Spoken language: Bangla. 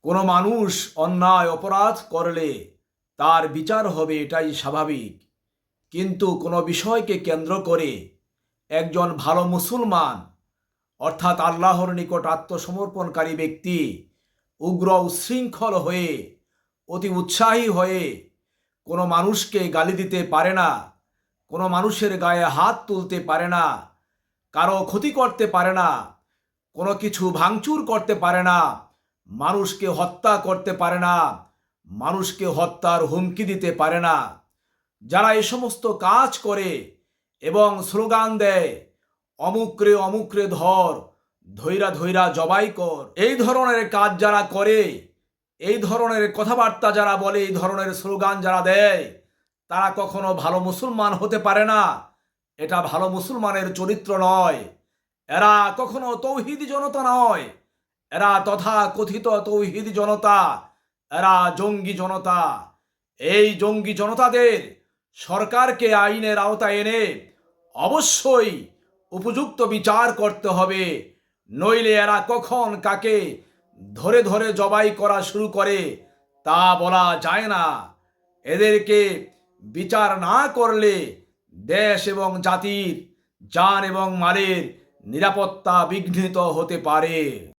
কোনো মানুষ অন্যায় অপরাধ করলে তার বিচার হবে, এটাই স্বাভাবিক। কিন্তু কোনো বিষয়কে কেন্দ্র করে একজন ভালো মুসলমান অর্থাৎ আল্লাহর নিকট আত্মসমর্পণকারী ব্যক্তি উগ্র উচ্ছৃঙ্খল হয়ে অতি উৎসাহী হয়ে কোনো মানুষকে গালি দিতে পারে না, কোনো মানুষের গায়ে হাত তুলতে পারে না, কারো ক্ষতি করতে পারে না, কোনো কিছু ভাঙচুর করতে পারে না, মানুষকে হত্যা করতে পারে না, মানুষকে হত্যার হুমকি দিতে পারে না। যারা এই সমস্ত কাজ করে এবং স্লোগান দেয় অমুকরে অমুকরে ধর, ধৈরা ধৈরা জবাই কর, এই ধরনের কাজ যারা করে, এই ধরনের কথাবার্তা যারা বলে, এই ধরনের স্লোগান যারা দেয়, তারা কখনো ভালো মুসলমান হতে পারে না। এটা ভালো মুসলমানের চরিত্র নয়। এরা কখনো তৌহিদি জনতা নয়, এরা তথা কথিত তৌহিদি জনতা, এরা জঙ্গি জনতা। এই জঙ্গি জনতাদের সরকারকে আইনের আওতায় এনে অবশ্যই উপযুক্ত বিচার করতে হবে, নইলে এরা কখন কাকে ধরে ধরে জবাই করা শুরু করে তা বলা যায় না। এদেরকে বিচার না করলে দেশ এবং জাতির জান এবং মালের নিরাপত্তা বিঘ্নিত হতে পারে।